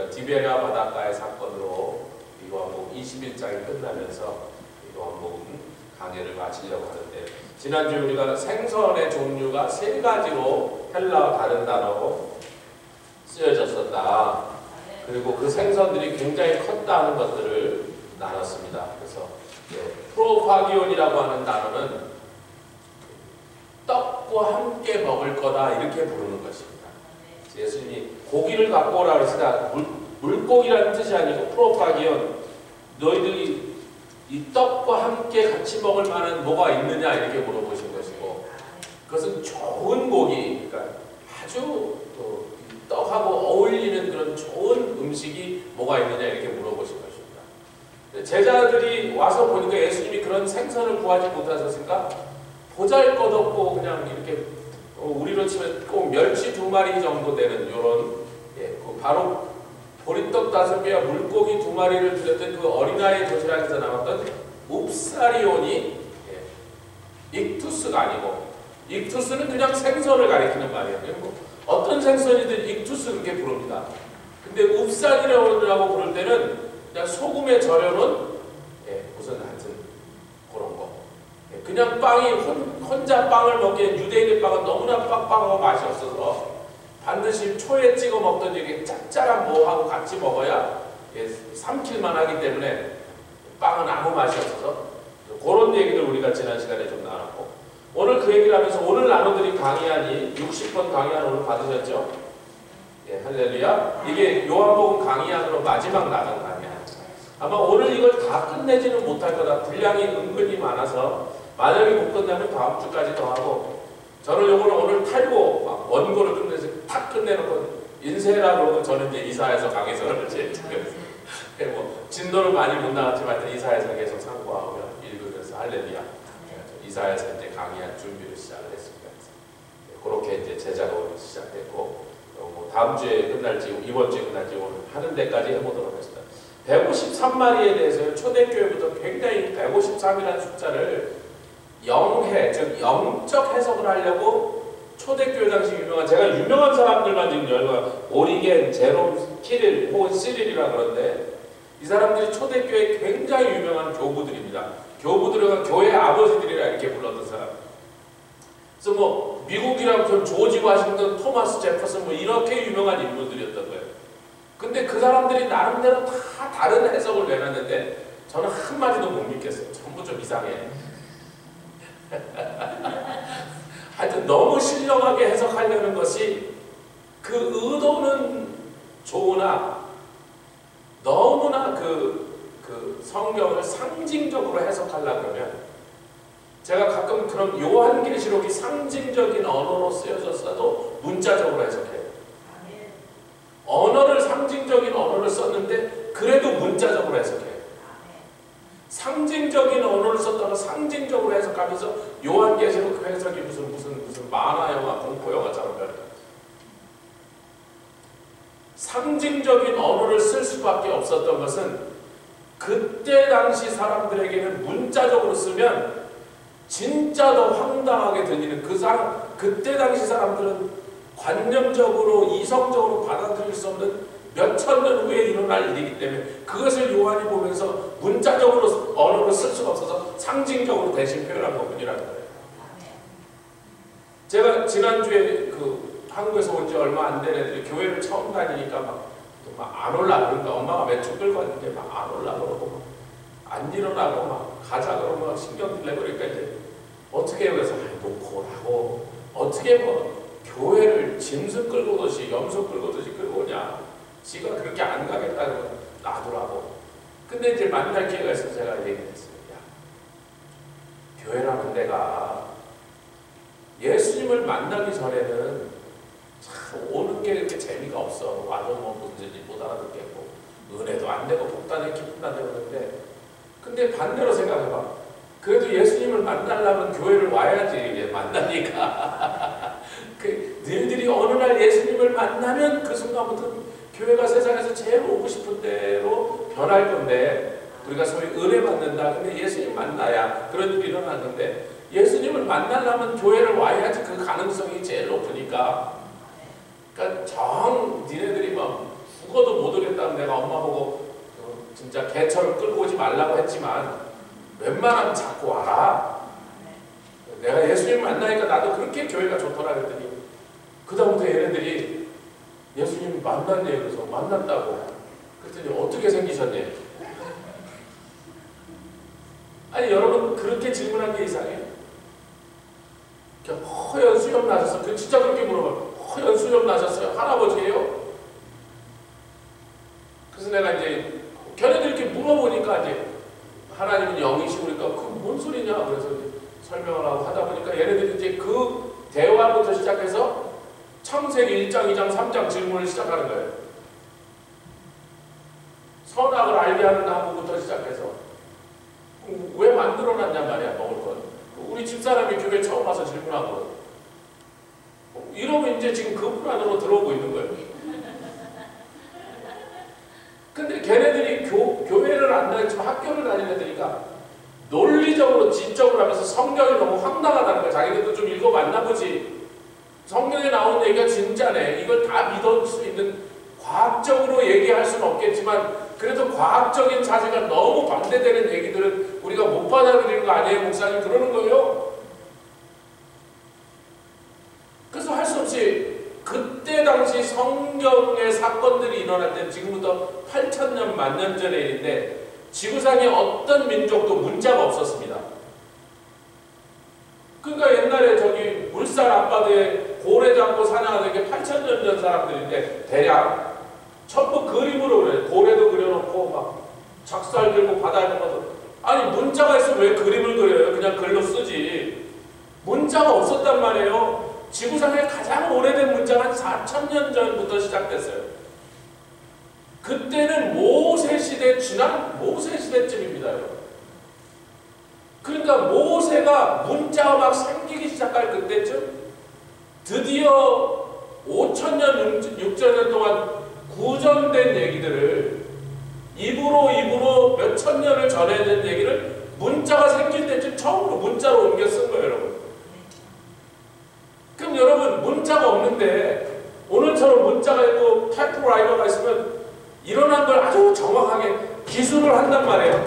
우리가 디베랴 바닷가의 사건으로 요한복음 21장이 끝나면서 요한복음 강해를 마치려고 하는데, 지난주에 우리가 생선의 종류가 세 가지로 헬라와 다른 단어로 쓰여졌었다. 그리고 그 생선들이 굉장히 컸다 하는 것들을 나눴습니다. 그래서 프로파기온이라고 하는 단어는 떡과 함께 먹을 거다 이렇게 부르는 것입니다. 예수님이 고기를 갖고 오라 그러시다. 물고기라는 뜻이 아니고 프로파기온, 너희들이 이 떡과 함께 같이 먹을 만한 뭐가 있느냐 이렇게 물어보신 것이고, 그것은 좋은 고기, 그러니까 아주 또 떡하고 어울리는 그런 좋은 음식이 뭐가 있느냐 이렇게 물어보신 것입니다. 제자들이 와서 보니까 예수님이 그런 생선을 구하지 못하셨으니까 보잘것없고 그냥 이렇게 우리로 치면 꼭 멸치 2마리 정도 되는 요런, 바로 보리떡 5개와 물고기 2마리를 드렸던 그 어린아이 도시락에서 나왔던 웁사리온이 익투스가 아니고, 익투스는 그냥 생선을 가리키는 말이에요. 뭐 어떤 생선이든 익투스 그렇게 부릅니다. 근데 웁사리온이라고 부를 때는 그냥 소금에 절여놓은 무슨 하여튼 그런 거. 그냥 빵이 혼자 빵을 먹기엔 유대인의 빵은 너무나 빡빡하고 맛이 없어서 반드시 초에 찍어 먹던 이게 짭짤한 뭐하고 같이 먹어야 삼킬만 하기 때문에 빵은 아무 맛이 없어서, 그런 얘기들 우리가 지난 시간에 좀 나눴고, 오늘 그 얘기를 하면서 오늘 나눠드린 강의안이 60번 강의안 오늘 받으셨죠? 할렐루야. 이게 요한복음 강의안으로 마지막 나간 강의안. 아마 오늘 이걸 다 끝내지는 못할 거다. 분량이 은근히 많아서 만약에 못 끝나면 다음 주까지 더 하고, 저는 요거는 오늘 탈고 막 원고를 끝내서 탁 끝내놓고 인쇄라 그러고, 저는 이제 이사해서 강의서를 뭐 진도를 많이 못 나갔지만 이사해서 계속 참고하고 읽으면서 할렐루야. 이사해서 이제 강의한 준비를 시작을 했습니다. 그렇게 이제 제자로 시작됐고, 뭐 다음 주에 끝날지 이번 주에 끝날지 오늘 하는 데까지 해보도록 하겠습니다. 153마리에 대해서 초대교회부터 굉장히 153이라는 숫자를 영해, 즉 영적 해석을 하려고 초대교회 당시 유명한, 제가 유명한 사람들만 지금 열과 오리겐, 제롬, 키릴 혹은 시릴이라 그러는데, 이 사람들이 초대교회 굉장히 유명한 교부들입니다. 교부들은 교회 아버지들이라 이렇게 불렀던 사람. 그래서 뭐 미국이라면 그럼 조지 워싱턴, 토마스 제퍼슨 뭐 이렇게 유명한 인물들이었던 거예요. 근데 그 사람들이 나름대로 다 다른 해석을 내놨는데 저는 한마디도 못 믿겠어요. 전부 좀 이상해. 하여튼 너무 신령하게 해석하려는 것이, 그 의도는 좋으나 너무나 그 성경을 상징적으로 해석하려고 그러면, 제가 가끔 그런 요한계시록이 상징적인 언어로 쓰여졌어도 문자적으로 해석해요. 언어를 상징적인 언어를 썼는데 그래도 문자적으로 해석해요. 상징적인 언어를 썼다가 상징적으로 해석하면서 요한계시록 그 해석이 무슨 만화 영화, 공포 영화처럼 변해요. 상징적인 언어를 쓸 수밖에 없었던 것은, 그때 당시 사람들에게는 문자적으로 쓰면 진짜 더 황당하게 들리는, 그때 당시 사람들은 관념적으로 이성적으로 받아들일 수 없는 몇천 년 후에 일어날 일이기 때문에 그것을 요한이 보면서 문자적으로 언어로 쓸 수가 없어서 상징적으로 대신 표현한 것뿐이라는 거예요. 제가 지난주에 한국에서 온 지 얼마 안 된 애들이 교회를 처음 다니니까 막 안 올라 그러니까 엄마가 매출 끌고 왔는데 막 안 올라 그러고 막 안 일어나고 막 가자 그러고 막 신경 들래 그러니까 이제 어떻게 해요? 그래서 놓고 오라고, 어떻게 뭐 교회를 짐승 끌고 오듯이 염소 끌고 오듯이 끌고 오냐, 지가 그렇게 안 가겠다 그러면 놔두라고. 근데 이제 만날 기회가 있어서 제가 얘기했어요. 야, 교회라는 데가 예수님을 만나기 전에는 참 오는 게 그렇게 재미가 없어. 와도 뭐 문제지 못 알아듣겠고 은혜도 안 되고 복단에 기쁨도 안 되고 그러는데, 근데 반대로 생각해봐. 그래도 예수님을 만나려면 교회를 와야지, 만나니까. 너희들이 어느 날 예수님을 만나면 그 순간부터 교회가 세상에서 제일 오고 싶은 데로 변할 건데, 우리가 소위 은혜 받는다. 근데 예수님 만나야 그런 일이 일어났는데, 예수님을 만나려면 교회를 와야지 그 가능성이 제일 높으니까. 그러니까 니네들이 막 죽어도 못 오겠다 진짜 개처럼 끌고 오지 말라고 했지만 웬만하면 자꾸 와라. 내가 예수님 만나니까 나도 그렇게 교회가 좋더라 그랬더니 그다음부터 얘네들이 예수님 만났네. 그래서 만났다고. 그랬더니 어떻게 생기셨냐. 아니 여러분 그렇게 질문한 게 이상해요? 허연 수염 나셨어요? 그 진짜 그렇게 물어봐요. 허연 수염 나셨어요? 할아버지예요? 그래서 내가 이제 걔네들 이렇게 물어보니까 이제 하나님은 영이시고 그러니까 그 뭔 소리냐 그래서 이제 설명을 하고 하다 보니까 얘네들이 이제 그 대화부터 시작해서 창세기 1장, 2장, 3장 질문을 시작하는 거예요. 선악을 알게 하는 나무부터 시작해서 왜 만들어놨냔 말이야 먹을 건. 우리 집사람이 교회 처음 와서 질문하거든. 이러면 이제 지금 그 불안으로 들어오고 있는 거예요. 근데 걔네들이 교회를 안 다니지만 학교를 다니는 애들이니까 논리적으로 지적으로 하면서 성경이 너무 황당하다는 거야. 자기들도 좀 읽어봤나 보지. 성경에 나오는 얘기가 진짜네. 이걸 다 믿을 수 있는 과학적으로 얘기할 수는 없겠지만 그래도 과학적인 자세가 너무 반대되는 얘기들은 우리가 못 받아들이는 거 아니에요? 목사님 그러는 거예요. 그래서 할 수 없이 그때 당시 성경의 사건들이 일어날 때 지금부터 8,000년 만년 전의 일인데 지구상에 어떤 민족도 문자가 없었습니다. 그러니까 옛날에 저기 물산 앞바다에 고래 잡고 사냥하는 게 8,000년 전 사람들인데 대략 전부 그림으로 그래. 고래도 그려놓고 막 작살 들고 바다에 가서 아니 문자가 있으면 왜 그림을 그려요? 그냥 글로 쓰지. 문자가 없었단 말이에요. 지구상에 가장 오래된 문자가 4,000년 전부터 시작됐어요. 그때는 모세시대, 지난 모세시대쯤입니다. 그러니까 모세가 문자가 막 생기기 시작할 그때쯤 드디어 5,000년, 6,000년 동안 구전된 얘기들을 입으로 몇천 년을 전해진 얘기를 문자가 생길 때쯤 처음으로 문자로 옮겨 쓴 거예요, 여러분. 그럼 여러분 문자가 없는데 오늘처럼 문자가 있고 타이프라이터가 있으면 일어난 걸 아주 정확하게 기술을 한단 말이에요.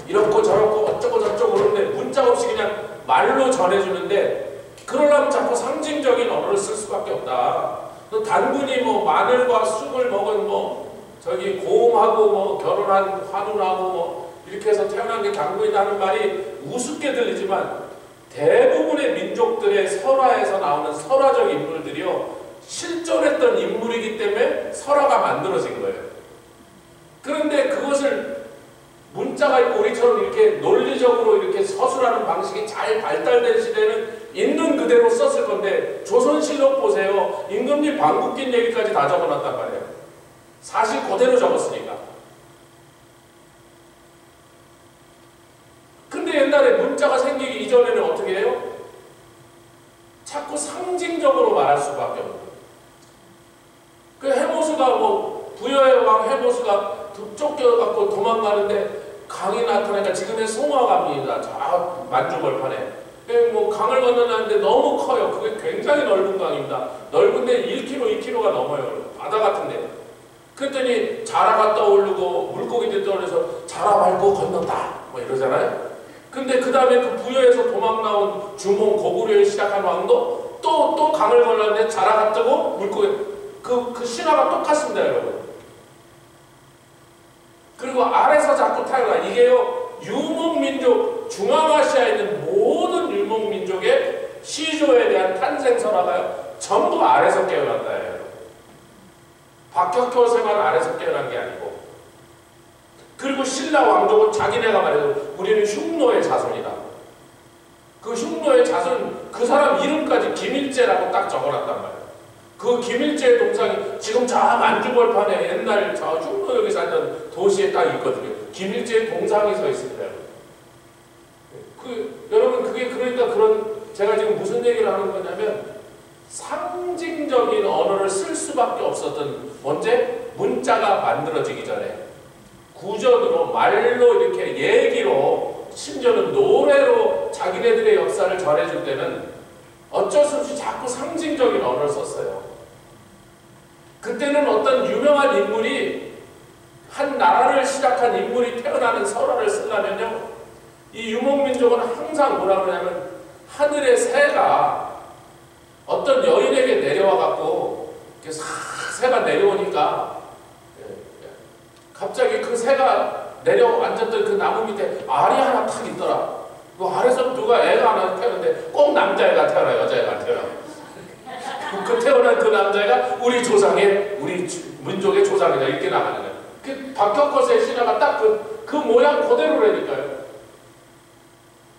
이렇고 저렇고 어쩌고 저쩌고 그러는데 문자 없이 그냥 말로 전해주는데 그러려면 자꾸 상징적인 언어를 쓸 수밖에 없다. 또 단군이 뭐 마늘과 쑥을 먹은 뭐 저기 고음하고 뭐 결혼한 환우하고 뭐 이렇게 해서 태어난 게 단군이라는 말이 우습게 들리지만 대부분의 민족들의 설화에서 나오는 설화적 인물들이요 실존했던 인물이기 때문에 설화가 만들어진 거예요. 그런데 그것을 문자가 있고 우리처럼 이렇게 논리적으로 이렇게 서술하는 방식이 잘 발달된 시대는 있는 그대로 썼을 건데 조선실록 보세요. 임금님 방귀 낀 얘기까지 다 적어놨단 말이에요. 사실 그대로 적었으니까. 근데 옛날에 문자가 생기기 이전에는 어떻게 해요? 자꾸 상징적으로 말할 수밖에 없는 거예요. 그 해모수가 뭐 부여의 왕 해모수가 쫓겨갖고 도망가는데 강이 나타나니까 지금의 송화강입니다. 저 만주벌판에. 뭐 강을 건너는데 너무 커요. 그게 굉장히 넓은 강입니다. 넓은데 1km, 2km가 넘어요. 바다 같은데. 그랬더니 자라가 떠오르고 물고기들 떠오르면서 자라 밟고 건넌다. 뭐 이러잖아요. 근데 그 다음에 그 부여에서 도망 나온 주몽 고구려를 시작한 왕도 또 강을 건너는데 자라가 뜨고 물고기 그 신화가 똑같습니다, 여러분. 그리고 아래서 자꾸 타요가 이게요 유목민족 중앙아시아에 있는 모든 유목민족의 시조에 대한 탄생설화가요 전부 아래서 깨어났다예요. 박혁효 생활은 아래서 깨어난 게 아니고 그리고 신라 왕족은 자기네가 말해도 우리는 흉노의 자손이다. 그 흉노의 자손 그 사람 이름까지 김일제라고 딱 적어놨단 말이에요. 그 김일제의 동상이 지금 저 만주벌판에 옛날 저 흉노역에 살던 도시에 딱 있거든요. 김일제의 동상이 서 있습니다. 여러분 그게 그러니까 그런 제가 지금 무슨 얘기를 하는 거냐면 상징적인 언어를 쓸 수밖에 없었던 언제? 문자가 만들어지기 전에 구전으로 말로 이렇게 얘기로 심지어는 노래로 자기네들의 역사를 전해줄 때는 어쩔 수 없이 자꾸 상징적인 언어를 썼어요. 그때는 어떤 유명한 인물이 한 나라를 시작한 인물이 태어나는 설화를 쓰려면요, 이 유목민족은 항상 뭐라 그러냐면 하늘의 새가 어떤 여인에게 내려와 갖고 이렇게 싹 새가 내려오니까 갑자기 그 새가 내려앉았던 그 나무 밑에 알이 하나 탁 있더라. 그 알에서 누가 애가 하나 태어났는데 꼭 남자애가 태어나, 여자애가 안 태어나. 그 태어난 그 남자애가 우리 조상의, 우리 민족의 조상이다, 이렇게 나가는 거예요. 그 박혁거세의 신화가 딱 그 모양 그대로라니까요.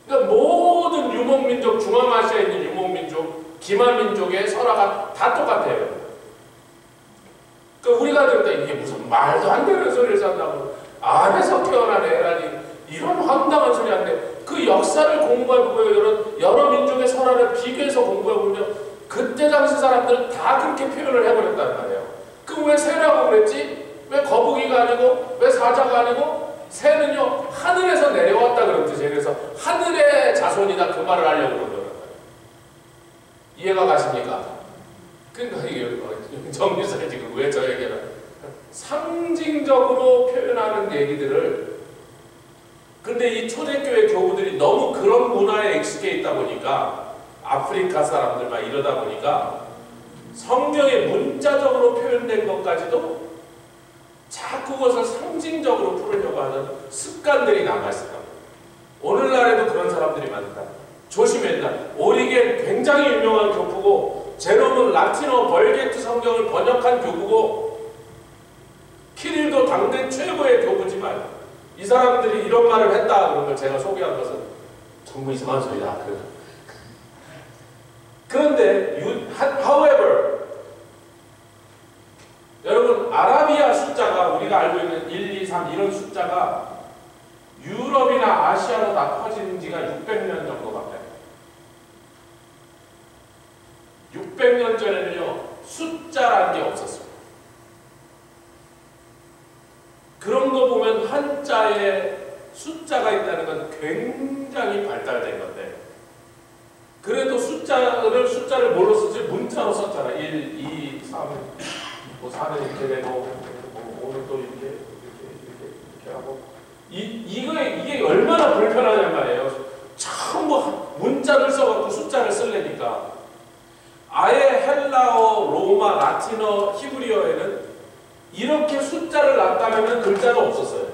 그러니까 모든 유목민족, 중앙아시아에 있는 유목민족, 기만민족의 설화가 다 똑같아요. 그러니까 우리가 들을 때 이게 무슨 말도 안 되는 소리를 산다고, 안에서 태어난 애라니, 이런 황당한 소리 하는데, 그 역사를 공부해보고 여러 민족의 설화를 비교해서 공부해보면 그때 당시 사람들은 다 그렇게 표현을 해버렸단 말이에요. 그럼 왜 새라고 그랬지? 왜 거북이가 아니고, 왜 사자가 아니고? 새는요, 하늘에서 내려왔다 그런 뜻이에요. 그래서 하늘의 자손이다, 그 말을 하려고 그러는 거예요. 이해가 가십니까? 그러니까 이게 정유사님 지금 왜 저 얘기를 상징적으로 표현하는 얘기들을, 근데 이 초대교회 교우들이 너무 그런 문화에 익숙해 있다 보니까, 아프리카 사람들 막 이러다 보니까 성경에 문자적으로 표현된 것까지도 자꾸 그것을 상징적으로 풀으려고 하는 습관들이 남아있습니다. 오늘날에도 그런 사람들이 많다. 조심해야 된다. 오리겐 굉장히 유명한 교부고, 제롬은 라틴어 벌게트 성경을 번역한 교부고, 키릴도 당대 최고의 교부지만 이 사람들이 이런 말을 했다 그런 걸 제가 소개한 것은 전부 이상한 소리다. 그런데 however, 여러분, 아라비아 숫자가 우리가 알고 있는 1, 2, 3 이런 숫자가 유럽이나 아시아로 다 퍼진 지가 600년 정도밖에 안 돼요. 600년 전에는요, 숫자라는 게 없었어요. 그런 거 보면 한자에 숫자가 있다는 건 굉장히 발달된 건데, 그래도 숫자를 뭘로 쓰지? 문자로 썼잖아. 1, 2, 3, 뭐 4는 이렇게 되고, 뭐 5는 또 이렇게 하고. 이게 얼마나 불편하냔 말이에요. 전부 문자를 써갖고 숫자를 쓰려니까. 아예 헬라어, 로마, 라틴어, 히브리어에는 이렇게 숫자를 놨다면 글자가 없었어요.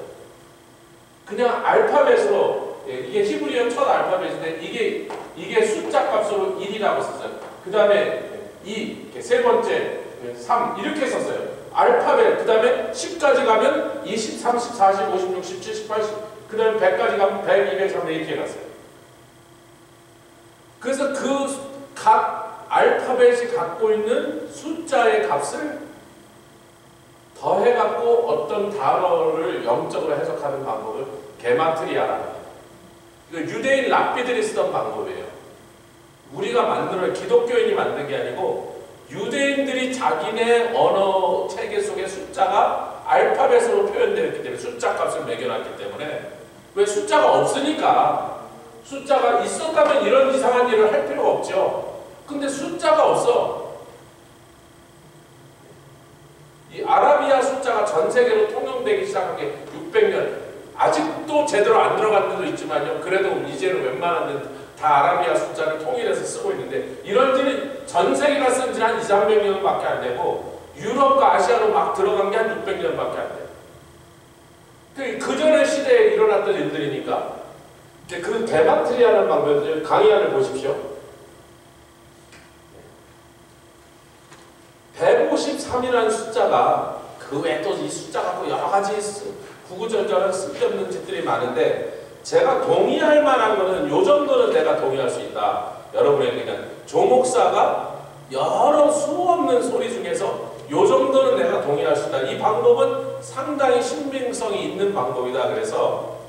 그냥 알파벳으로, 이게 히브리어 첫 알파벳인데 이게 숫자 값으로 1이라고 썼어요. 그 다음에 2, 세 번째 3 이렇게 썼어요. 알파벳, 그 다음에 10까지 가면 20, 30, 40, 50, 60, 70, 80, 그 다음에 100까지 가면 100, 200, 300 이렇게 해놨어요. 그래서 그 각 알파벳이 갖고 있는 숫자의 값을 더해갖고 어떤 단어를 영적으로 해석하는 방법을 게마트리아라는 거예요. 이거 유대인 랍비들이 쓰던 방법이에요. 우리가 만들어, 기독교인이 만든 게 아니고 유대인들이 자기네 언어 체계 속의 숫자가 알파벳으로 표현되었기 때문에, 숫자 값을 매겨놨기 때문에, 왜 숫자가 없으니까, 숫자가 있었다면 이런 이상한 일을 할 필요가 없죠. 근데 숫자가 없어. 이 아라비아 숫자가 전 세계로 통용되기 시작한 게 600년, 아직도 제대로 안 들어간 데도 있지만요, 그래도 이제는 웬만한 데는 다 아라비아 숫자를 통일해서 쓰고 있는데, 이런 지는 전 세계가 쓴 지는 한 2, 300년밖에 안 되고 유럽과 아시아로 막 들어간 게 한 600년밖에 안 돼요. 그 전의 시대에 일어났던 일들이니까. 그 게마트리아라는 방법을, 강의안을 보십시오. 153이라는 숫자가, 그 외에 또 이 숫자 갖고 여러 가지 구구절절한 쓸데없는 짓들이 많은데, 제가 동의할 만한 거는 요 정도는 내가 동의할 수 있다. 여러분에게 그냥 조 목사가 여러 수없는 소리 중에서 요 정도는 내가 동의할 수 있다. 이 방법은 상당히 신빙성이 있는 방법이다. 그래서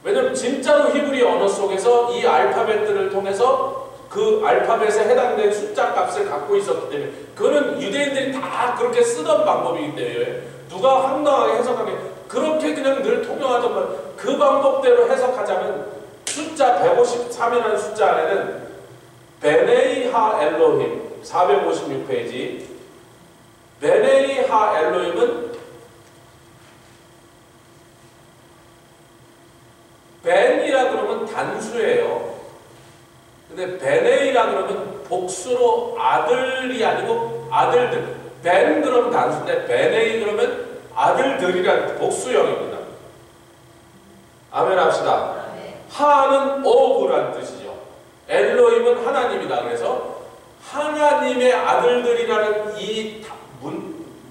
왜냐면 진짜로 히브리 언어 속에서 이 알파벳들을 통해서 그 알파벳에 해당된 숫자 값을 갖고 있었기 때문에, 그거는 유대인들이 다 그렇게 쓰던 방법이기 때문에 누가 황당하게 해석하게, 그렇게 그냥 늘 통용하던 말, 그 방법대로 해석하자면 숫자 153이라는 숫자 안에는 베네이 하 엘로힘 456페이지, 베네이 하 엘로힘은 아들이 아니고 아들들. 벤 그러면 단수인데 베네이 그러면 아들들이란 복수형입니다. 아멘 합시다. 하는 오브란 뜻이죠. 엘로힘은 하나님이다. 그래서 하나님의 아들들이라는 이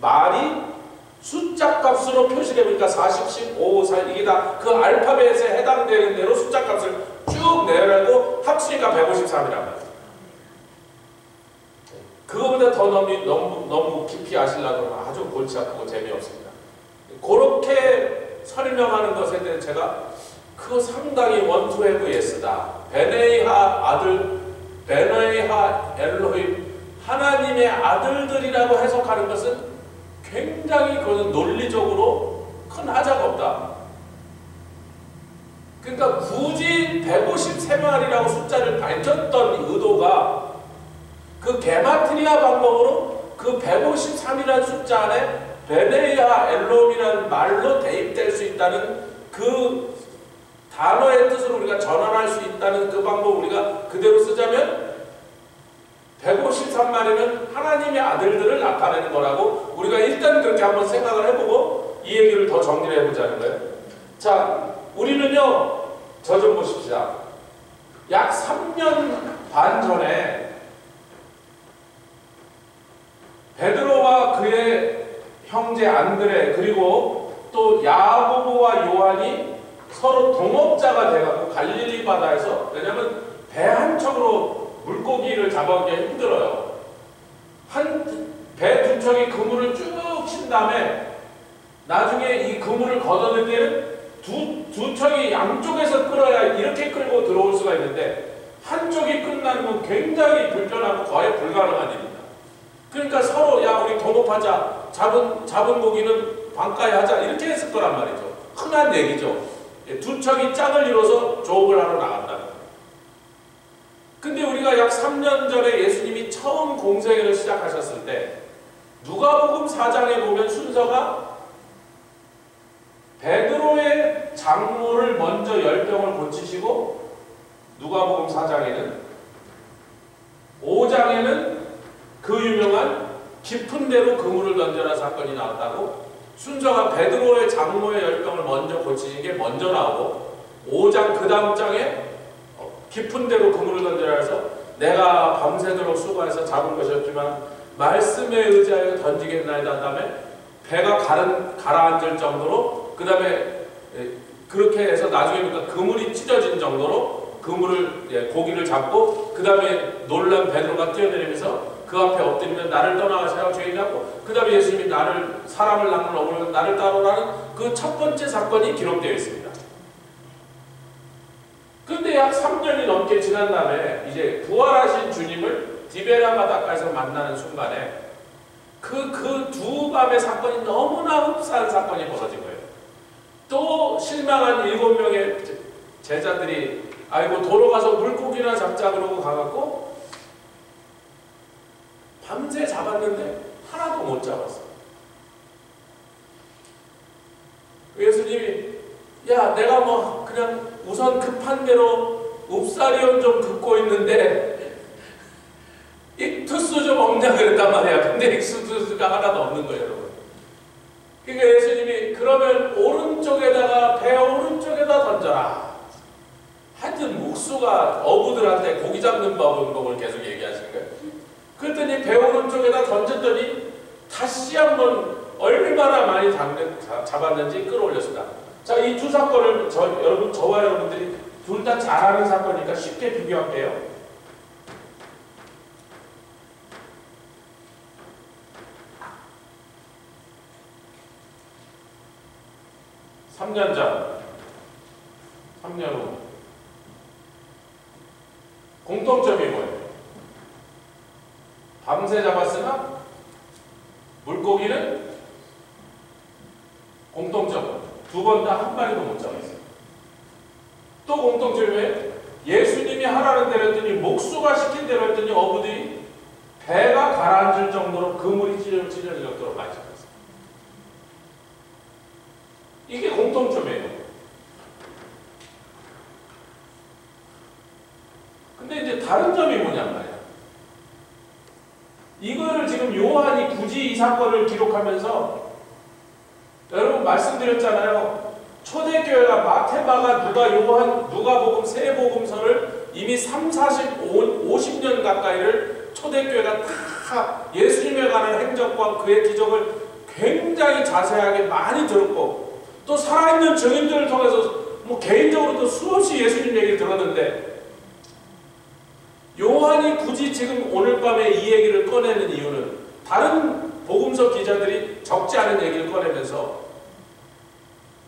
말이 숫자 값으로 표시되니까 40, 15, 4 이게 다 그 알파벳에 해당되는 대로 숫자 값을 쭉 내라고 합치니까 153이란 말이에요. 그거보다 더 너무 깊이 아시려고 아주 골치 아프고 재미없습니다. 그렇게 설명하는 것에 대해 제가 그거 상당히 원투해브 예스다. 베네이하 아들, 베네이하 엘로힘 하나님의 아들들이라고 해석하는 것은 굉장히 그것은 논리적으로 큰 하자가 없다. 그러니까 굳이 153마리라고 숫자를 밝혔던 의도가 그 게마트리아 방법으로 그 153이라는 숫자 안에 베네이아 엘롬이라는 말로 대입될 수 있다는 그 단어의 뜻으로 우리가 전환할 수 있다는 그 방법 우리가 그대로 쓰자면 153마리는 하나님의 아들들을 나타내는 거라고 우리가 일단 그렇게 한번 생각을 해보고 이 얘기를 더 정리를 해보자는 거예요. 자, 우리는요, 저 좀 보십시다. 약 3년 반 전에 베드로와 그의 형제 안드레 그리고 또 야고보와 요한이 서로 동업자가 돼가지고 갈릴리 바다에서 왜냐하면 배 한 척으로 물고기를 잡아오기 힘들어요. 배 두 척이 그물을 쭉 친 다음에 나중에 이 그물을 걷어낼 때는 두 척이 양쪽에서 끌어야 이렇게 끌고 들어올 수가 있는데 한쪽이 끝나는 건 굉장히 불편하고 거의 불가능한 일입니다. 그러니까 서로 야 우리 동업하자 잡은 고기는 반가에 하자 이렇게 했을 거란 말이죠. 흔한 얘기죠. 두 척이 짝을 이뤄서 조업을 하러 나간다는 거예요. 근데 우리가 약 3년 전에 예수님이 처음 공생애를 시작하셨을 때 누가복음 4장에 보면 순서가 베드로의 장모를 먼저 10병을 고치시고 누가복음 4장에는 5장에는 그 유명한 깊은 데로 그물을 던져라 사건이 나왔다고 순서가 베드로의 장모의 10병을 먼저 고치신 게 먼저 나오고 5장 그 다음 장에 깊은 데로 그물을 던져라 해서 내가 밤새도록 수고해서 잡은 것이었지만 말씀에 의지하여 던지겠나이다. 다음에 배가 가라앉을 정도로 그 다음에 그렇게 해서 나중에 보니까 그물이 찢어진 정도로 그물을 고기를 잡고 그 다음에 놀란 베드로가 뛰어내리면서 그 앞에 엎드리면 나를 떠나가시라고 죄인하고 그 다음에 예수님이 사람을 낚는 어부를 나를 따르라는 그 첫 번째 사건이 기록되어 있습니다. 그런데 약 3년이 넘게 지난 다음에 이제 부활하신 주님을 디베라 바닷가에서 만나는 순간에 그 두 밤의 사건이 너무나 흡사한 사건이 벌어진 거예요. 또 실망한 7명의 제자들이 아이고 도로 가서 물고기나 잡자 그러고 가갖고 밤새 잡았는데 하나도 못 잡았어. 예수님이 야 내가 뭐 그냥 우선 급한 대로 읍사리온 좀 긋고 있는데 익투스 좀 없냐 그랬단 말이야. 근데 익투스가 하나도 없는 거예요, 여러분. 그러니까 예수님이 그러면 오른쪽에다가 배 오른쪽에다 던져라. 하여튼 목수가 어부들한테 고기 잡는 법을 계속 얘기하시는 거예요. 그랬더니 배 오른쪽에다 던졌더니 다시 한번 얼마나 많이 잡았는지 끌어올렸습니다. 자, 이 두 사건을 저와 여러분들이 둘 다 잘 아는 사건이니까 쉽게 비교할게요. 3년 전, 3년 후. 공통점이 뭐예요? 밤새 잡았으나 물고기는 공통점. 두 번 다 한 마리도 못 잡았어요. 또 공통점이 뭐예요? 예수님이 하라는 대로 했더니 목수가 시킨 대로 했더니 어부들이 배가 가라앉을 정도로 그물이 찢어질 정도로 많이 잡았어요. 이게 공통점이에요. 근데 이제 다른 점이 뭐냔 말이야. 사건을 기록하면서 여러분 말씀드렸잖아요. 초대교회가 마태마가 누가 요한 누가복음 세 복음서를 이미 50년 가까이를 초대교회가 다 예수님에 관한 행적과 그의 기적을 굉장히 자세하게 많이 들었고 또 살아있는 증인들을 통해서 뭐 개인적으로도 수없이 예수님 얘기를 들었는데 요한이 굳이 지금 오늘 밤에 이 얘기를 꺼내는 이유는 다른 복음서 기자들이 적지 않은 얘기를 꺼내면서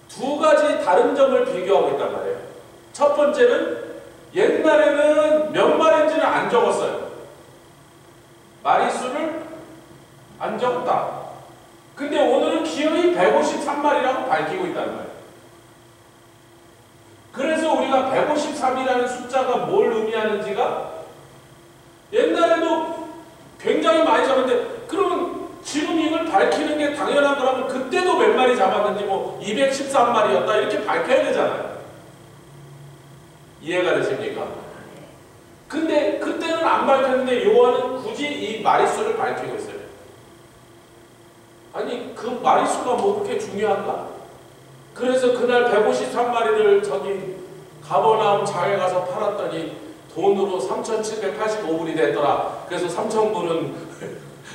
두 가지 다른 점을 비교하고 있단 말이에요. 첫 번째는 옛날에는 몇 마리인지는 안 적었어요. 마리수를 안 적었다. 근데 오늘은 기어이 153마리라고 밝히고 있단 말이에요. 그래서 우리가 153이라는 숫자가 뭘 의미하는지가 옛날에도 굉장히 많이 잡았는데 그러면 지금 이걸 밝히는 게 당연한 거라면 그때도 몇 마리 잡았는지 뭐 213마리였다 이렇게 밝혀야 되잖아요. 이해가 되십니까? 근데 그때는 안 밝혔는데 요한은 굳이 이 마리수를 밝히고 있어요. 아니 그 마리수가 뭐 그렇게 중요한가? 그래서 그날 153마리를 저기 가버나움 장에 가서 팔았더니 돈으로 3,785불이 됐더라. 그래서 3,000불은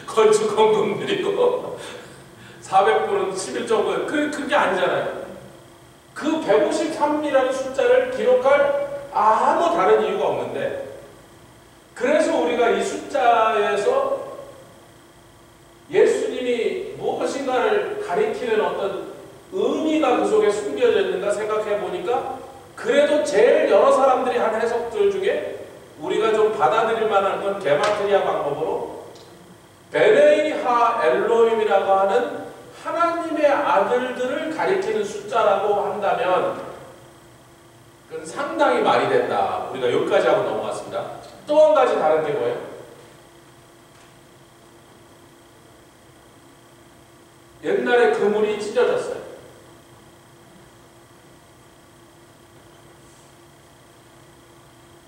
건축헌금 드리고 400불은 11조금 그게 아니잖아요. 그 153이라는 숫자를 기록할 아무 다른 이유가 없는데 그래서 우리가 이 숫자에서 예수님이 무엇인가를 가리키는 어떤 의미가 그 속에 숨겨져 있는가 생각해 보니까 그래도 제일 여러 사람들이 한 해석들 중에 우리가 좀 받아들일 만한 건 게마트리아 방법으로 베네이하 엘로힘이라고 하는 하나님의 아들들을 가리키는 숫자라고 한다면 그건 상당히 말이 된다. 우리가 여기까지 하고 넘어갔습니다. 또 한 가지 다른 게 뭐예요? 옛날에 그물이 찢어졌어요.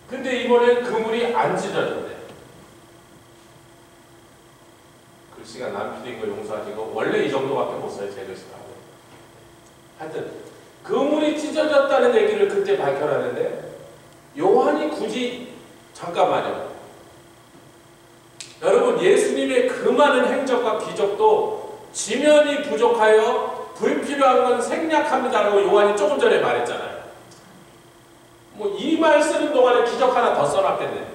근데 이번엔 그물이 안 찢어졌네. 글씨가 남필인 거 용서하시고 원래 이 정도밖에 못 써요. 제 글씨가. 하여튼 그물이 찢어졌다는 얘기를 그때 밝혀놨는데 요한이 굳이 잠깐만요. 여러분 예수님의 그 많은 행적과 기적도 지면이 부족하여 불필요한 건 생략합니다라고 요한이 조금 전에 말했잖아요. 뭐 이 말 쓰는 동안에 기적 하나 더 써놨겠네.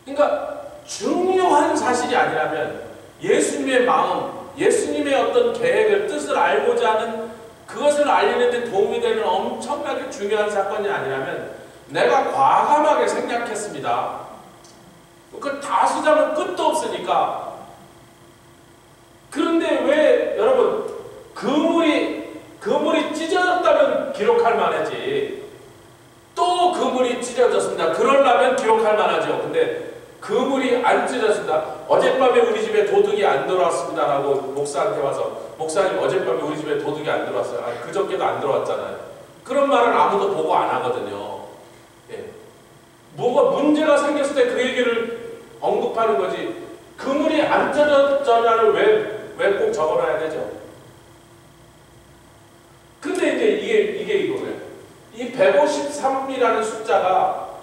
그러니까 중요한 사실이 아니라면 예수님의 마음, 예수님의 어떤 계획을, 뜻을 알고자 하는 그것을 알리는 데 도움이 되는 엄청나게 중요한 사건이 아니라면 내가 과감하게 생략했습니다. 그 다 쓰자면 끝도 없으니까. 그런데 왜 여러분 그물이 찢어졌다면 기록할 만하지 또 그물이 찢어졌습니다. 그러려면 기록할 만하죠. 근데 그물이 안 찢어졌습니다. 어젯밤에 우리 집에 도둑이 안 들어왔습니다 라고 목사한테 와서 목사님 어젯밤에 우리 집에 도둑이 안 들어왔어요. 아니, 그저께도 안 들어왔잖아요. 그런 말은 아무도 보고 안 하거든요. 예. 뭐가 문제가 생겼을 때 그 얘기를 언급하는 거지 그물이 안 찢어졌잖아를 왜 꼭 적어놔야 되죠? 근데 이제 이게 이거예요. 이 153이라는 숫자가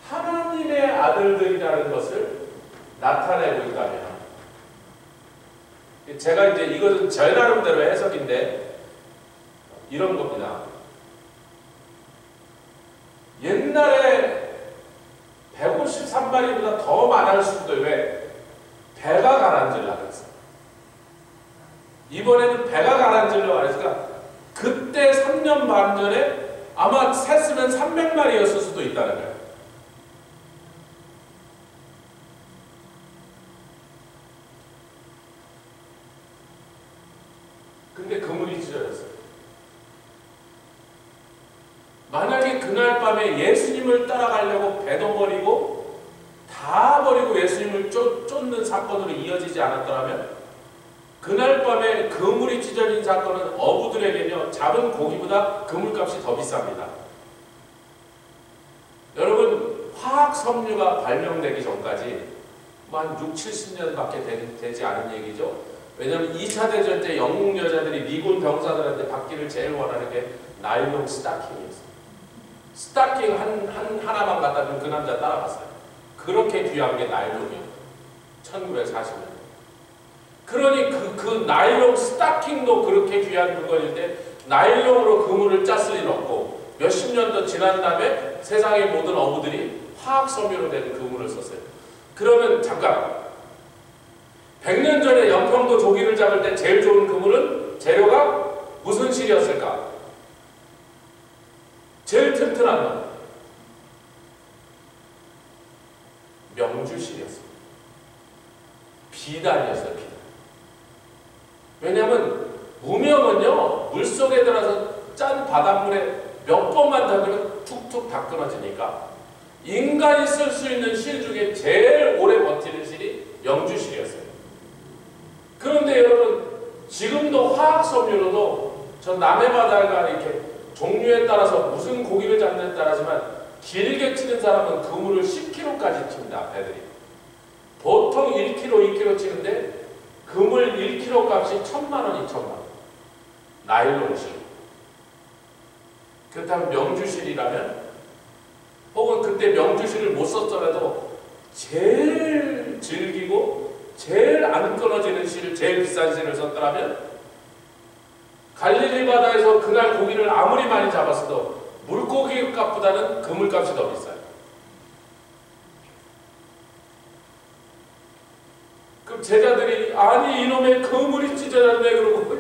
하나님의 아들들이라는 것을 나타내고 있다면 제가 이제 이것은 제 나름대로 해석인데 이런 겁니다. 옛날에 153마리보다 더 많을 수도 왜 배가 가라앉으려고 했어요. 이번에는 배가 가라앉으려고 했으니까 그때 3년 반 전에 아마 셌으면 300마리였을 수도 있다는 거예요. 근데 그물이 찢어졌어요. 만약에 그날 밤에 예수님을 따라가려고 배도 버리고 다 버리고 예수님을 쫓는 사건으로 이어지지 않았더라면 그날 밤에 그물이 찢어진 사건은 어부들에게는요 잡은 고기보다 그물값이 더 비쌉니다. 여러분 화학 섬유가 발명되기 전까지 한 6, 70년밖에 되지 않은 얘기죠. 왜냐하면 2차 대전 때 영국 여자들이 미군 병사들한테 받기를 제일 원하는 게 나일론 스타킹이었어요. 스타킹 하나만 갖다 주면 그 남자 따라갔어요. 그렇게 귀한 게 나일론이었어요. 1940년. 그러니 그 나일론 스타킹도 그렇게 귀한 물건인데 나일론으로 그물을 짰을 리는 없고 몇십 년 더 지난 다음에 세상의 모든 어부들이 화학 섬유로 된 그물을 썼어요. 그러면 잠깐 100년 전에 연평도 조기를 잡을 때 제일 좋은 그물은 재료가 무슨 실이었을까? 제일 튼튼한 놈 명주실이었어요. 비단이었어요. 비단. 왜냐하면 무명은요 물속에 들어서 짠 바닷물에 몇 번만 닿으면 툭툭 다 끊어지니까 인간이 쓸 수 있는 실 중에 제일 오래 버티는 실이 명주실이었어요. 그런데 여러분 지금도 화학섬유로도 저 남해바다가 이렇게 종류에 따라서 무슨 고기를 잡느냐에 따라지만 길게 치는 사람은 그물을 10kg까지 칩니다. 배들이. 보통 1kg, 2kg 치는데 그물 1kg 값이 1,000만 원, 2,000만 원. 나일론실. 그렇다면 명주실이라면 혹은 그때 명주실을 못 썼더라도 제일 질기고 제일 안 끊어지는 실, 제일 비싼 실을 썼더라면 갈릴리 바다에서 그날 고기를 아무리 많이 잡았어도 물고기 값보다는 그물값이 더 비싸요. 그럼 제자들이 아니 이놈의 그물이 찢어졌네 그러고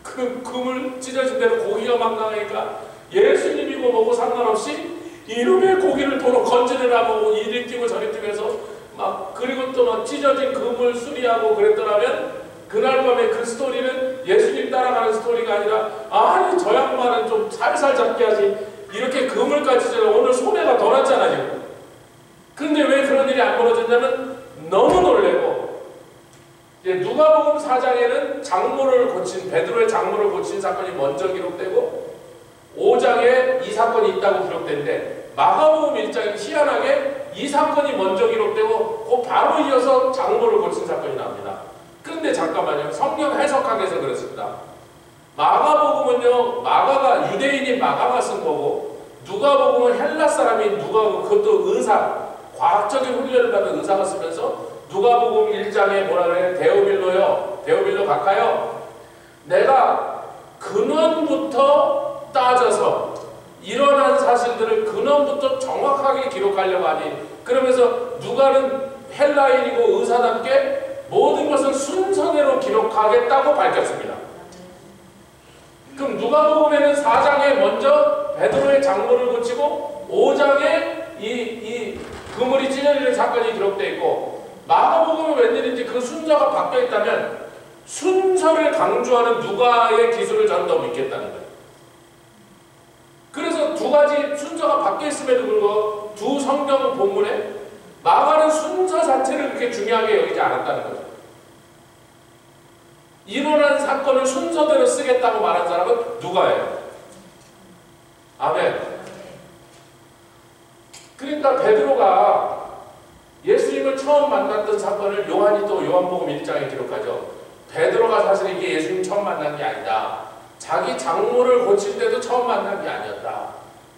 그 그물 찢어진 대로 고기가 막 나가니까 예수님이고 뭐고 상관없이 이놈의 고기를 도로 건지느라고 이리 뛰고 저리 뛰면서 막 그리고 또 막 찢어진 그물 수리하고 그랬더라면 그날 밤에 그 스토리는 예수님 따라가는 스토리가 아니라 아니 저 양반은 좀 살살 잡게 하지 이렇게 그물까지 찢어 오늘 손해가 더 났잖아 지금. 근데 왜 그런 일이 안 벌어졌냐면 너무 놀래고 누가복음 4장에는 장모를 고친 베드로의 장모를 고친 사건이 먼저 기록되고 5장에 이 사건이 있다고 기록되는데 마가복음 1장에 희한하게 이 사건이 먼저 기록되고 그 바로 이어서 장모를 고친 사건이 나옵니다. 그런데 잠깐만요. 성경 해석학에서 그렇습니다. 마가복음은요. 마가가 유대인인 마가가 쓴 거고 누가복음은 헬라 사람이 누가복음 그것도 의사 과학적인 훈련을 받은 의사가 쓰면서 누가복음 1장에 뭐라 그래? 데오빌로요. 데오빌로 각하여 내가 근원부터 따져서 일어난 사실들을 근원부터 정확하게 기록하려고 하니 그러면서 누가는 헬라인이고 의사답게 모든 것을 순서대로 기록하겠다고 밝혔습니다. 그럼 누가복음에는 4장에 먼저 베드로의 장모를 고치고 5장에 이 그물이 찢어지는 사건이 기록되어 있고 마가복음은 웬일인지 그 순서가 바뀌어 있다면 순서를 강조하는 누가의 기술을 저는 더 믿겠다는 거예요. 그래서 두 가지 순서가 바뀌어 있음에도 불구하고 두 성경 본문에 마가는 순서 자체를 그렇게 중요하게 여기지 않았다는 거죠. 일어난 사건을 순서대로 쓰겠다고 말한 사람은 누가예요? 아멘. 그러니까 베드로가 예수님을 처음 만났던 사건을 요한이 또 요한복음 1장에 기록하죠. 베드로가 사실 이게 예수님 처음 만난 게 아니다. 자기 장모를 고칠 때도 처음 만난 게 아니었다.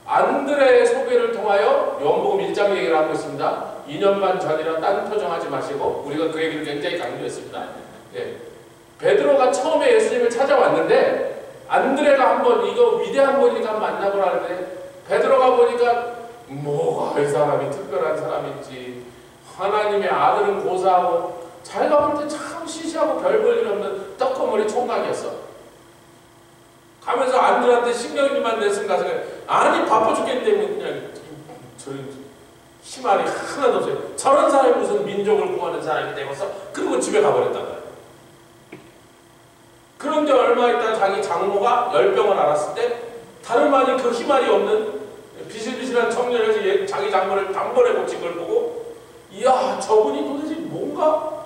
안드레의 소개를 통하여 요한복음 1장 얘기를 하고 있습니다. 2년 반 전이라 딴 표정하지 마시고 우리가 그 얘기를 굉장히 강조했습니다. 예. 베드로가 처음에 예수님을 찾아왔는데 안드레가 한번 이거 위대한 분이니까 만나보라 하는데 베드로가 보니까 뭐가 이 사람이 특별한 사람인지 하나님의 아들은 고사하고 자기가 볼 때 참 시시하고 별 볼 일 없는 떡거머리 총각이었어. 가면서 안드레한테 신경질만 냈으면 가서 아니 바빠 죽겠는데 그냥 저런 희말이 하나도 없어요. 저런 사람이 무슨 민족을 구하는 사람이 되고서 그리고 집에 가버렸단 말이야. 그런데 얼마 있다 자기 장모가 열병을 앓았을 때 다름 아닌 그 희말이 없는 비실비실한 청년에서 자기 장모를 단번에 고친 걸 보고 이야 저분이 도대체 뭔가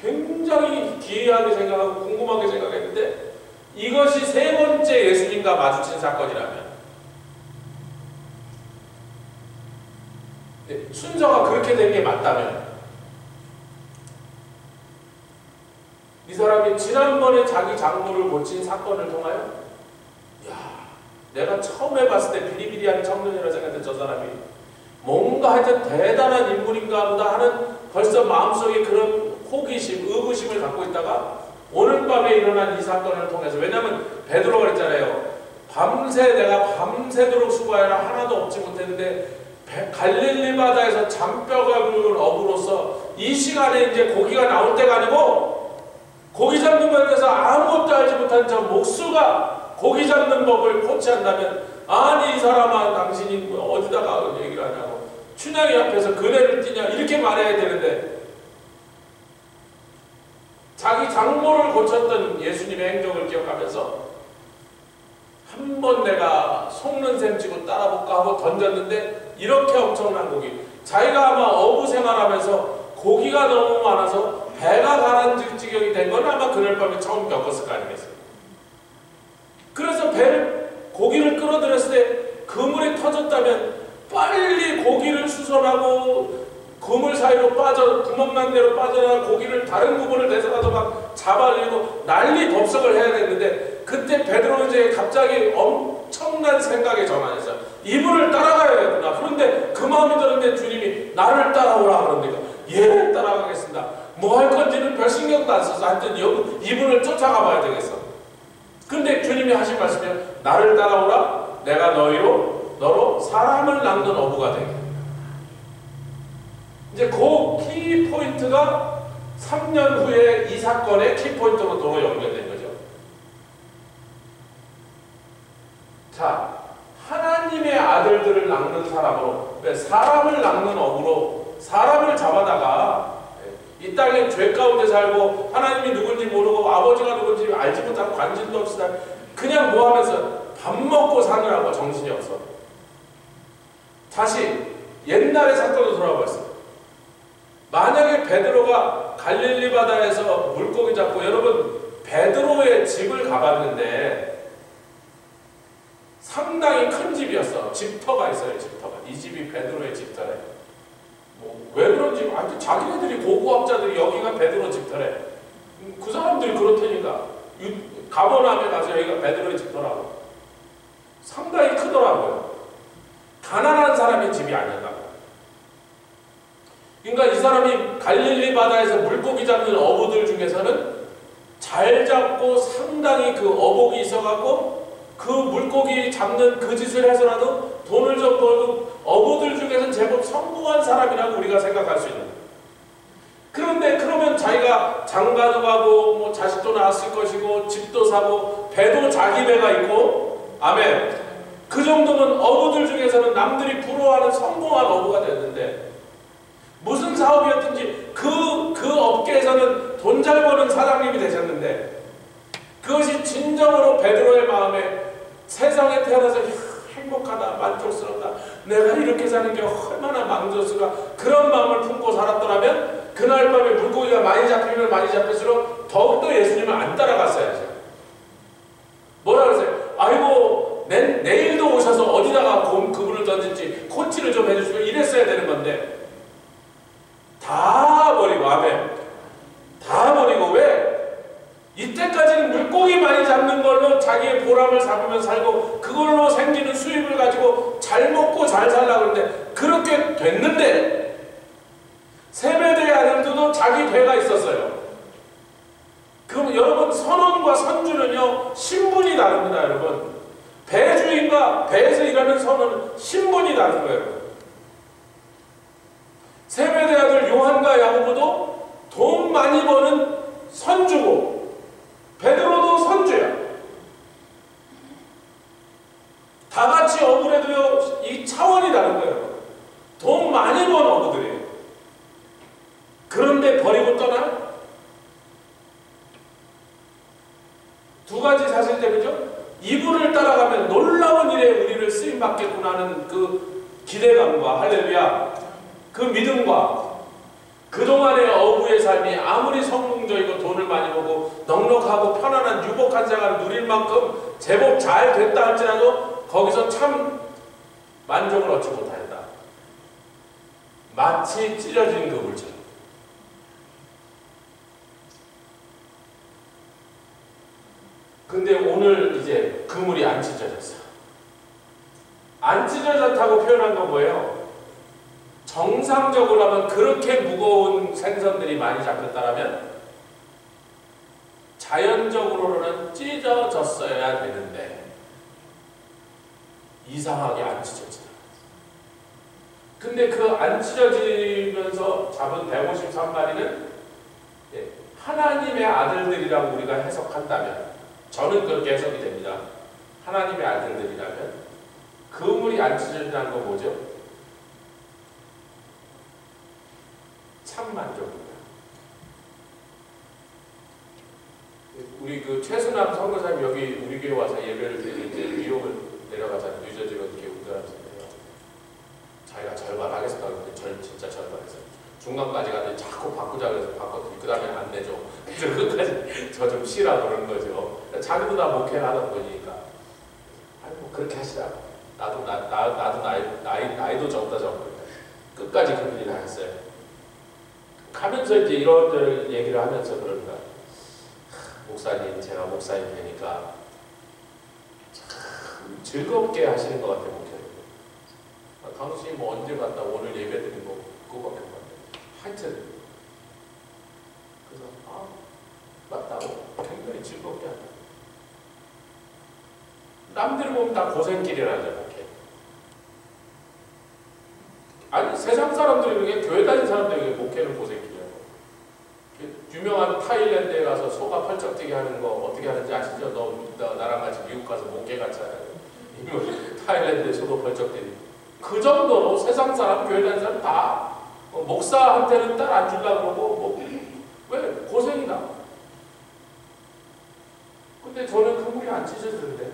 굉장히 기이하게 생각하고 궁금하게 생각했는데 이것이 세 번째 예수님과 마주친 사건이라면 순서가 그렇게 된 게 맞다면 사람이 지난번에 자기 장모를 고친 사건을 통하여 야, 내가 처음에 봤을 때 비리비리한 청년이라 생각했는데 저 사람이 뭔가 하여튼 대단한 인물인가 보다 하는 벌써 마음속에 그런 호기심, 의구심을 갖고 있다가 오늘 밤에 일어난 이 사건을 통해서, 왜냐하면 베드로가 그랬잖아요. 밤새 내가 밤새도록 수고하여라 하나도 얻지 못했는데 갈릴리 바다에서 잔뼈가 굵은 어부로서 이 시간에 이제 고기가 나올 때가 아니고 고기 잡는 것에 대해서 아무것도 알지 못한 저 목수가 고기 잡는 법을 코치한다면, 아니 이 사람아 당신이 어디다가 얘기를 하냐고, 춘향이 앞에서 그네를 띄냐 이렇게 말해야 되는데, 자기 장모를 고쳤던 예수님의 행적을 기억하면서 한번 내가 속는 셈 치고 따라볼까 하고 던졌는데 이렇게 엄청난 고기, 자기가 아마 어부 생활하면서 고기가 너무 많아서 배가 가라앉을 지경이 된 건 아마 그날 밤에 처음 겪었을 거 아니겠어요. 그래서 고기를 끌어들였을 때 그물이 터졌다면 빨리 고기를 수선하고 그물 사이로 구멍난 데로 빠져나가 고기를 다른 구멍을 내서라도 막 잡아내고 난리 법석을 해야 되는데, 그때 베드로는 이제 갑자기 엄청난 생각에 전환했어요. 이분을 따라가야겠구나. 그런데 그 마음이 드는데 주님이 나를 따라오라 그러니까 예, 따라가겠습니다. 뭐 할 건지는 별 신경도 안 써서 하여튼 이분을 쫓아가 봐야 되겠어. 근데 주님이 하신 말씀이 나를 따라오라. 내가 너로 사람을 낚는 어부가 되게. 이제 그 키포인트가 3년 후에 이 사건의 키포인트로 도로 연결된 거죠. 자, 하나님의 아들들을 낚는 사람으로, 사람을 낚는 어부로 사람을 잡아다가 이 땅에 죄 가운데 살고 하나님이 누군지 모르고 아버지가 누군지 알지 못하고 관심도 없이 그냥 뭐하면서 밥 먹고 사느라고 정신이 없어. 다시 옛날의 사건으로 돌아가봤어요. 만약에 베드로가 갈릴리 바다에서 물고기 잡고, 여러분 베드로의 집을 가봤는데 상당히 큰 집이었어. 집터가 있어요. 집터가. 이 집이 베드로의 집터래. 왜 그런지, 자기네들이 고고학자들이 여기가 베드로 집터래. 그 사람들이 그렇다니까. 가버나움에 가서 여기가 베드로의 집터라고. 상당히 크더라고요. 가난한 사람의 집이 아니었다고. 그러니까 이 사람이 갈릴리 바다에서 물고기 잡는 어부들 중에서는 잘 잡고 상당히 그 어복이 있어갖고 그 물고기 잡는 그 짓을 해서라도 돈을 좀 벌고 어부들 중에서는 제법 성공한 사람이라고 우리가 생각할 수 있는 거예요. 그런데 그러면 자기가 장가도 가고 뭐 자식도 낳았을 것이고 집도 사고 배도 자기 배가 있고, 아멘, 그 정도면 어부들 중에서는 남들이 부러워하는 성공한 어부가 됐는데, 무슨 사업이었든지 그 업계에서는 돈 잘 버는 사장님이 되셨는데, 그것이 진정으로 베드로의 마음에 세상에 태어나서 행복하다, 만족스럽다, 내가 이렇게 사는 게 얼마나 만족스러워, 그런 마음을 품고 살았더라면 그날 밤에 물고기가 많이 잡히면 많이 잡힐수록 더욱더 예수님을 안 따라갔어야죠. 뭐라 그러세요? 아이고 내일도 오셔서 어디다가 그물을 던질지 코치를 좀 해주시면 이랬어야 되는 건데, 다 버리고, 아멘, 다 버리고, 왜? 이때까지는 물고기 많이 잡는 걸로 자기의 보람을 잡으면서 살고 그걸로 생기는 수입을 가지고 잘 먹고 잘 살라고 했는데, 그렇게 됐는데 세베대의 아들들도 자기 배가 있었어요. 그럼 여러분, 선원과 선주는요 신분이 다릅니다. 여러분, 배주인과 배에서 일하는 선원은 신분이 다른 거예요. 세베대 아들 요한과 야고보도 돈 많이 버는 선주고 베드로도 선주야. 다 같이 어부래도요 이 차원이 다른 거예요. 돈 많이 번 어부들이에요. 그런데 버리고 떠나? 두 가지 사실 때문이죠. 이분을 따라가면 놀라운 일에 우리를 쓰임받겠구나 하는 그 기대감과, 할렐루야, 그 믿음과, 그동안의 어부의 삶이 아무리 성공적이고 돈을 많이 벌고 넉넉하고 편안한 유복한 생활을 누릴 만큼 제법 잘 됐다 할지라도 거기서 참 만족을 얻지 못하였다. 마치 찢어진 그물처럼. 근데 오늘 이제 그물이 안 찢어졌어. 안 찢어졌다고 표현한 건 뭐예요? 정상적으로 하면 그렇게 무거운 생선들이 많이 잡혔다면 자연적으로는 찢어졌어야 되는데 이상하게 안 찢어지더라. 근데 그 안 찢어지면서 잡은 153마리는 하나님의 아들들이라고 우리가 해석한다면, 저는 그렇게 해석이 됩니다. 하나님의 아들들이라면 그물이 안 찢어진다는 건 뭐죠? 참만족입니다. 우리 그 최순남 선교사님 여기 우리 교회 와서 예배를 드릴 때 뉴욕을 내려가잖아요. 뉴저지로 이렇게 운전하셨는데요. 자기가 절반하겠습니다. 근데 진짜 절반했어요. 중간까지 가는데 자꾸 바꾸자 그래서 바꿨더니 그 다음에 안 내줘. 그래서 끝까지 저 좀 쉬라 그러는 거죠. 자기도 다 목회를 하던 분이니까. 아니 뭐 그렇게 하시라고. 나도 나이도 적다 적고 끝까지 그 일을 하셨어요. 가면서 이제 이런 얘기를 하면서 그런가. 목사님, 제가 목사님 되니까 참 즐겁게 하시는 것 같아요, 목회를. 당신이 뭐 언제 갔다 오늘 예배 드린 거 그거밖에 못 봤는데. 하여튼 그래서 맞다고 굉장히 즐겁게 한다. 남들 보면 다 고생길이라죠, 목회. 아니 세상 사람들이 교회 다니는 사람들에게 목회는 고생길이라고. 유명한 타일랜드에 가서 소가 펄쩍 뛰게 하는 거 어떻게 하는지 아시죠? 너 나랑 같이 미국 가서 목회 같이 하는 타일랜드에 소도 펄쩍 뛰는 그 정도로 세상 사람, 교회 다니는 사람 다 목사한테는 딸 안 주려고 그러고 왜? 고생이다. 근데 저는 그물이 안 찢어지는데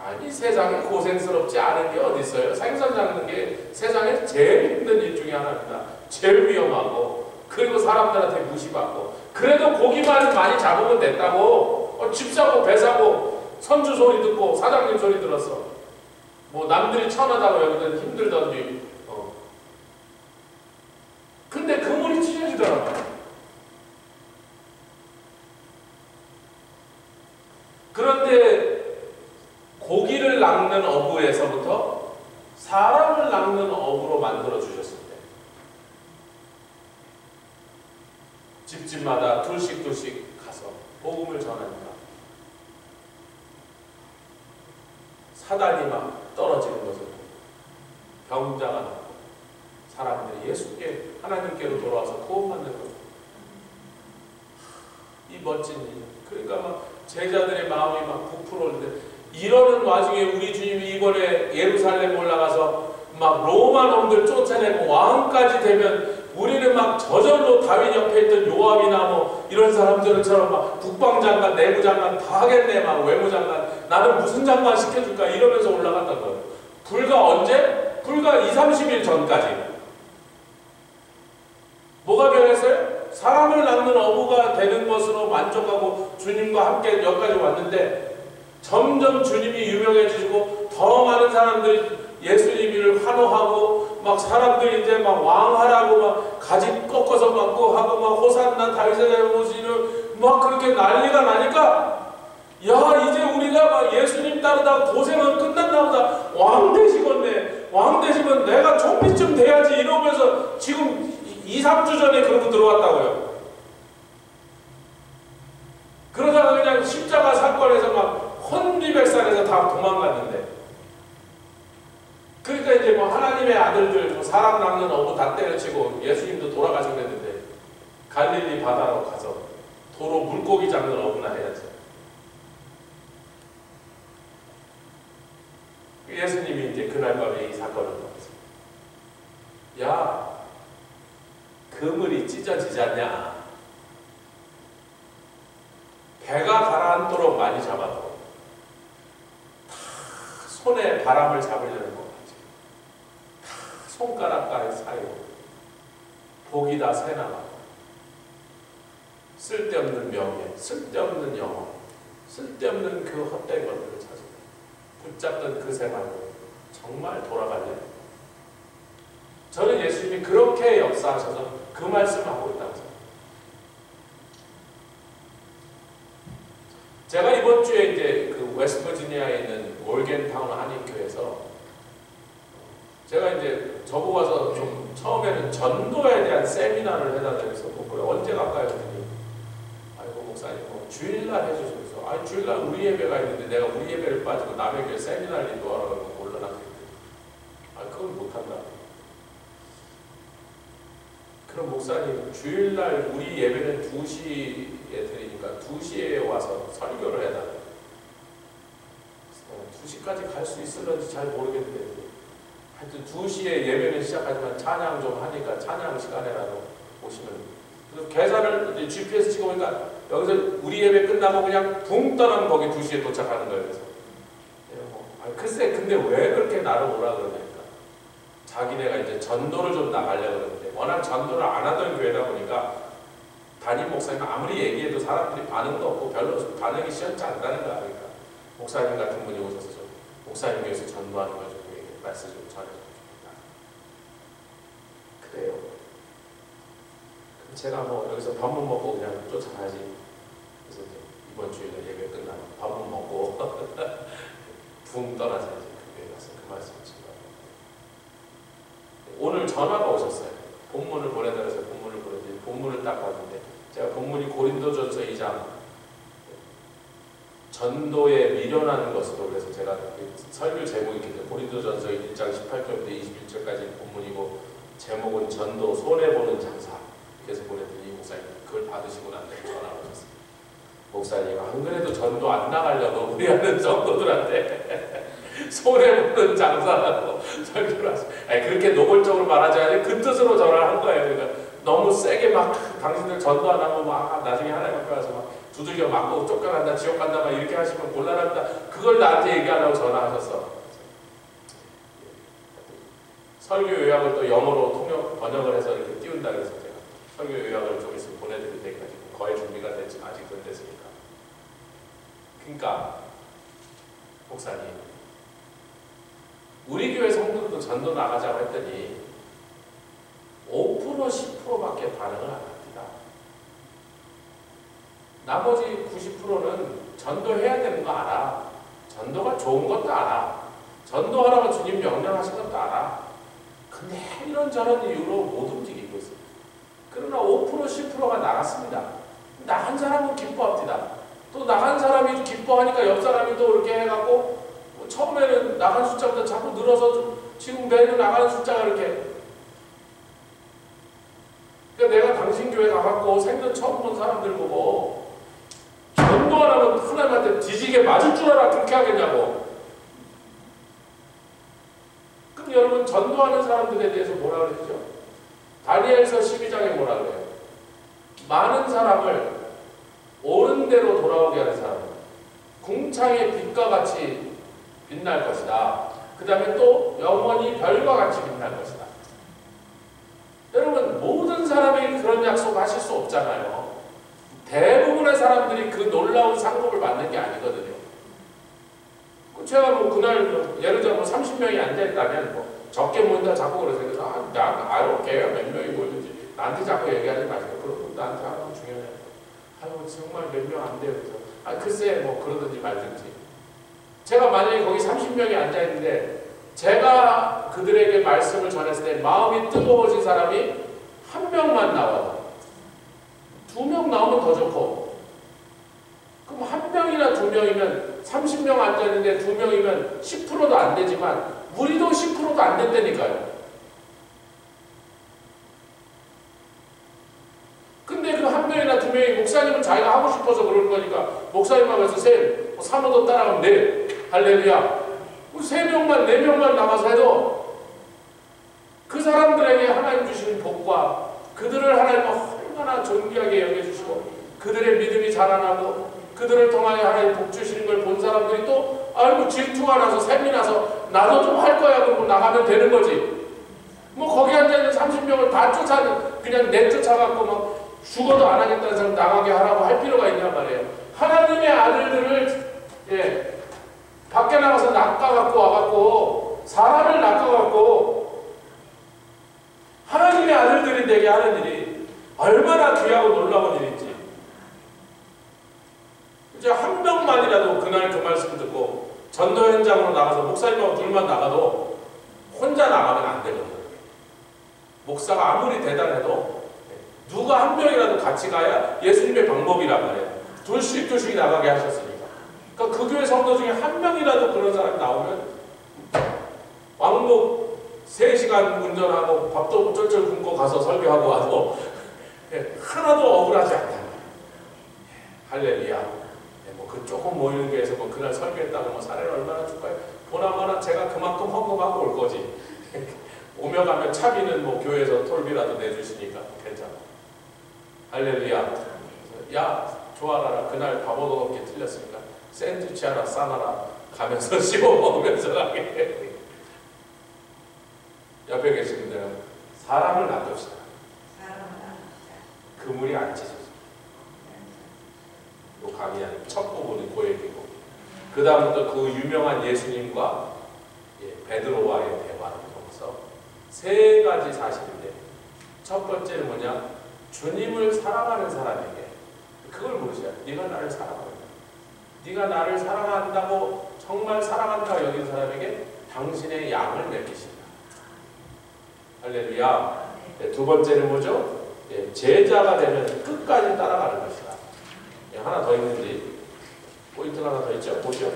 아니 세상에 고생스럽지 않은 게 어디 있어요? 생선 잡는 게 세상에 제일 힘든 일 중에 하나입니다. 제일 위험하고 그리고 사람들한테 무시받고 그래도 고기만 많이 잡으면 됐다고 집 사고 배 사고 선주 소리 듣고 사장님 소리 들었어. 뭐 남들이 천하다고 여기는 힘들던지 근데 그물이 찢어지더라고요. 그런데 고기를 낚는 어부에서부터 사람을 낚는 어부로 만들어 주셨을 때 집집마다 둘씩 가서 복음을 전하니까 사단이 막 떨어지는 것을 병자가 낫고 사람들이 예수께 하나님께로 돌아와서 구원받는 것. 이 멋진 일. 그러니까 막 제자들의 마음이 막 부풀어오는데 이러는 와중에 우리 주님이 이번에 예루살렘 올라가서 막 로마 놈들 쫓아내고 왕까지 되면 우리는 막 저절로 다윗 옆에 있던 요압이나 뭐 이런 사람들처럼 막 국방장관, 내무장관 다 하겠네. 막 외무장관 나는 무슨 장관 시켜줄까 이러면서 올라갔던 거예요. 불과 언제? 불과 20-30일 전까지. 뭐가 변했어요? 사람을 낚는 어부가 되는 것으로 만족하고 주님과 함께 여기까지 왔는데 점점 주님이 유명해지고 더 많은 사람들이 예수님을 환호하고 막 사람들이 이제 막 왕하라고 막 가지 꺾어서 맞고 하고 막 호산나 다윗의 모시는 막 그렇게 난리가 나니까 야 이제 우리가 막 예수님 따르다 고생은 끝났나 보다. 왕 되시겠네. 왕 되시면 내가 좀비쯤 돼야지 이러면서 지금 2-3주 전에 그러고 들어왔다고요. 그러다가 그냥 십자가 사건에서 막 혼비백산해서 다 도망갔는데 그러니까 이제 뭐 하나님의 아들들 뭐 사람 낚는 어부 다 때려치고 예수님도 돌아가시고 그랬는데 갈릴리 바다로 가서 도로 물고기 잡는 어부나 해야지. 예수님이 이제 그날 밤에 이 사건을 보면서 야 그물이 찢어지지 않냐. 배가 가라앉도록 많이 잡아도 다 손에 바람을 잡으려는 것 같지. 다 손가락가에 사이고 복이 다 새나가고 쓸데없는 명예, 쓸데없는 영혼, 쓸데없는 그 헛된 것들을 찾으면 붙잡던 그 생활로 정말 돌아갈래? 저는 예수님이 그렇게 역사하셔서 그 말씀을 하고 있다고 생각합니다. 제가 이번 주에 이제 그 웨스트버지니아에 있는 몰겐타운 한인교회에서 제가 이제 저보고 와서 좀 처음에는 전도에 대한 세미나를 해달라고 해서 뭐 그래 언제 갈까요? 했더니 아이고 목사님 뭐 주일날 해주셔서 아니 주일날 우리 예배가 있는데 내가 우리 예배를 빠지고 남의 교회 세미나를 인도하라고 곤란하게 아 그건 못한다. 그럼 목사님 주일날 우리 예배는 2시에 드리니까 2시에 와서 설교를 해달라. 2시까지 갈 수 있을런지 잘 모르겠는데 하여튼 2시에 예배는 시작하지만 찬양 좀 하니까 찬양 시간에라도 오시면 그래서 계산을 이제 GPS 치고 보니까 여기서 우리 예배 끝나고 그냥 붕 떠나면 거기 2시에 도착하는 거예요. 그래서 글쎄 근데 왜 그렇게 나를 오라 그러냐니까 자기네가 이제 전도를 좀 나가려고 그러는데 워낙 전도를 안 하던 교회다 보니까 담임 목사님 아무리 얘기해도 사람들이 반응도 없고 별로 반응이 시원치 않다는 거야. 그러니까 목사님 같은 분이 오셔서 좀 목사님 교회에서 전도하는 걸 좀 말씀 좀 전해줍니다. 그래요. 그럼 제가 뭐 여기서 밥만 먹고 그냥 쫓아가야지. 그래서 이제 이번 주일에 예배 끝나면 밥만 먹고 붕 떠나서 이제 그 교회 가서 그 말씀을 드리려고. 오늘 전화가 오셨어요. 본문을 보내달라서 본문을 보냈는데 본문을 딱 봤는데 제가 본문이 고린도전서 2장 전도에 미련하는 것으로 그래서 제가 설교 제목이 고린도전서 1장 18절부터 21절까지 본문이고 제목은 전도 손해보는 장사 그래서 보냈더니 목사님 그걸 받으시고 난 다음에 전화가 오셨어요. 목사님 안 그래도 전도 안 나가려고 우리 하는 성도들한테 손해보는 장사라고 설교를 하세요. 아니 그렇게 노골적으로 말하지 않아요. 그 뜻으로 전화를 한 거예요. 그러니까 너무 세게 막 당신들 전도 안 하고 막 나중에 하나님 앞에 와서 막 두들겨 맞고 쫓겨난다 지옥 간다 막 이렇게 하시면 곤란합니다. 그걸 나한테 얘기하려고 전화하셨어. 설교 요약을 또 영어로 번역을 해서 이렇게 띄운다 그래서 제가 설교 요약을 좀 있으면 보내드릴 테니까 지금 거의 준비가 됐지만 아직 덜 됐으니까. 그러니까 목사님 우리 교회 성도들도 전도 나가자고 했더니 5% 10%밖에 반응을 안 합니다. 나머지 90%는 전도해야 되는 거 알아. 전도가 좋은 것도 알아. 전도하라고 주님 명령하신 것도 알아. 근데 이런저런 이유로 못 움직이고 있어요. 그러나 5% 10%가 나갔습니다. 나간 사람은 기뻐합니다. 또 나간 사람이 기뻐하니까 옆 사람이 또 이렇게 해갖고 처음에는 나간 숫자보다 자꾸 늘어서 좀 지금 매년 나가는 숫자가 이렇게 그러니까 내가 당신 교회 가갖고 생전 처음 본 사람들 보고 전도하라면 하나님한테 뒤지게 맞을 줄 알아 그렇게 하겠냐고. 그럼 여러분 전도하는 사람들에 대해서 뭐라 그랬죠? 다니엘서 12장에 뭐라 그래요? 많은 사람을 옳은 대로 돌아오게 하는 사람 궁창의 빛과 같이 빛날 것이다. 그 다음에 또 영원히 별과 같이 빛날 것이다. 여러분 모든 사람이 그런 약속 하실 수 없잖아요. 대부분의 사람들이 그 놀라운 상급을 받는 게 아니거든요. 제가 뭐 그날 예를 들어 30명이 앉아있다면 뭐 적게 모인다 자꾸 그러세요. 난 오케이 몇 명이 모이는지 나한테 자꾸 얘기하지 마시고 그럼 나한테 하는 중요해요. 아유 정말 몇 명 안 돼요. 그래서 글쎄 뭐 그러든지 말든지. 제가 만약에 거기 30명이 앉아있는데 제가 그들에게 말씀을 전했을 때 마음이 뜨거워진 사람이 한 명만 나와요. 2명 나오면 더 좋고 그럼 1명이나 2명이면 30명 앉아있는데 2명이면 10%도 안 되지만 우리도 10%도 안 된다니까요. 근데 그 1명이나 2명이 목사님은 자기가 하고 싶어서 그러는 거니까 목사님 하면서 쌤 사모도 따라가면 네 할렐루야 3명만 4명만 남아서 해도 그 사람들에게 하나님 주시는 복과 그들을 하나님 얼마나 존귀하게 여겨주시고 그들의 믿음이 자라나고 그들을 통하여 하나님 복 주시는 걸 본 사람들이 또 아이고 질투가 나서 샘이 나서 나도 좀 할 거야 그러고 나가면 되는 거지. 뭐 거기 앉아있는 30명을 다 그냥 내쫓아갖고 막 죽어도 안 하겠다는 사람 나가게 하라고 할 필요가 있냐 말이에요. 하나님의 아들들을 밖에 나가서 낚아갖고 와갖고 사람을 낚아갖고 하나님의 아들들이 되게 하는 일이 얼마나 귀하고 놀라운 일인지. 이제 1명만 전도 현장으로 나가서 목사님하고 둘만 나가도 혼자 나가면 안 되거든요. 목사가 아무리 대단해도 누가 한 명이라도 같이 가야 예수님의 방법이란 말이에요. 둘씩 나가게 하셨으니까. 그러니까 그 교회 성도 중에 한 명이라도 그런 사람이 나오면 왕복 3시간 운전하고 밥도 쩔쩔 굶고 가서 설교하고 와도 하나도 억울하지 않다. 할렐루야. 그 조금 모이는 교회에서 그날 설교했다고 사례를 얼마나 줄까요? 보나마나 제가 그만큼 헌금하고 올 거지. 오며 가면 차비는 교회에서 톨비라도 내주시니까 괜찮아. 할렐루야. 야, 좋아라. 그날 밥 얻어먹기 틀렸으니까 샌드위치 하나 싸놔라. 가면서 씹어 먹으면서 가게. 옆에 계신 분들은 사람을 놔둡시다. 그물이 안 찢어져. 요 강의 첫 부분이 그 얘기고, 그 다음부터 그 유명한 예수님과 베드로와의 대화를 통해서 3가지 사실인데, 첫 번째는 뭐냐? 주님을 사랑하는 사람에게 그걸 물으셔야 돼. 네가 나를 사랑하는가? 네가 나를 사랑한다고 정말 사랑한다 여기는 사람에게 당신의 양을 맡기신다. 할렐루야. 두 번째는 뭐죠? 제자가 되면 끝까지 따라가는 것이다. 하나 더 있는지, 포인트가 하나 더 있죠? 보죠.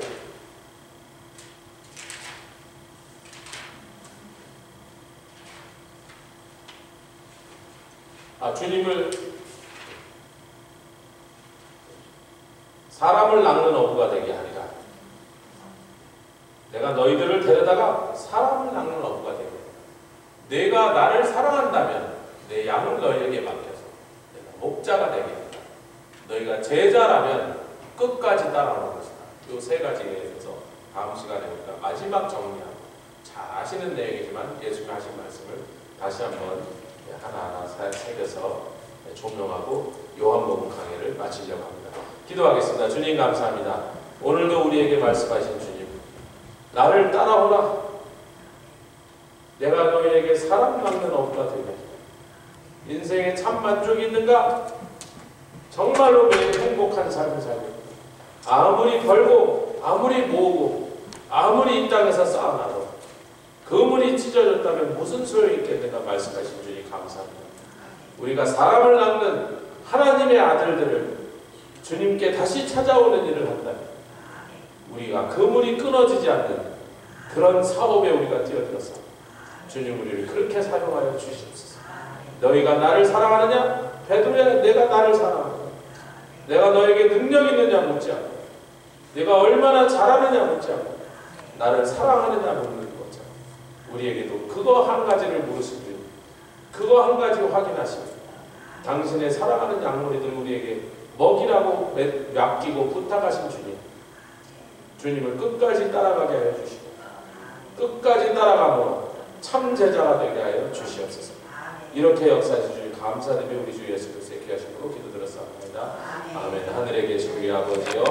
주님을 사람을 낚는 어부가 되게 하리라. 내가 너희들을 데려다가 사람을 낚는 어부가 되게 하리라. 내가 나를 사랑한다면 내 양을 너희에게 맡겨서 내가 목자가 되게 하리라. 너희가 제자라면 끝까지 따라오는 것이다. 이 3가지에 대해서 다음 시간에 우리가 마지막 정리하고 잘 아시는 내용이지만 예수님이 하신 말씀을 다시 한번 하나하나 새겨서 조명하고 요한복음 강의를 마치려고 합니다. 기도하겠습니다. 주님 감사합니다. 오늘도 우리에게 말씀하신 주님, 나를 따라오라. 내가 너희에게 사람 낚는 어부가 되게. 인생에 참 만족이 있는가? 정말로 매일 행복한 삶을 살고, 아무리 벌고 아무리 모으고 아무리 이 땅에서 쌓아놔도 그물이 찢어졌다면 무슨 소용이 있겠는가 말씀하신 주님 감사합니다. 우리가 사람을 낚는 하나님의 아들들을 주님께 다시 찾아오는 일을 한다면 우리가 그물이 끊어지지 않는 그런 사업에 우리가 뛰어들어서 주님 우리를 그렇게 사용하여 주시옵소서. 너희가 나를 사랑하느냐? 베드로야, 내가 나를 사랑하느냐? 내가 너에게 능력 있느냐 묻지 않고, 내가 얼마나 잘하느냐 묻지 않고, 나를 사랑하느냐 묻는 거죠. 우리에게도 그거 한 가지를 물으신 주님, 그거 한 가지 확인하시고 당신의 사랑하는 양무리들 우리에게 먹이라고 맡기고 부탁하신 주님, 주님을 끝까지 따라가게 하여 주시고 끝까지 따라가므로 참 제자가 되게 하여 주시옵소서. 이렇게 역사해 주시니 감사드리며 우리 주 예수 그리스도의 귀하신 으로 기도드렸사옵나이다. 아멘. 하늘에 계신 우리 아버지여,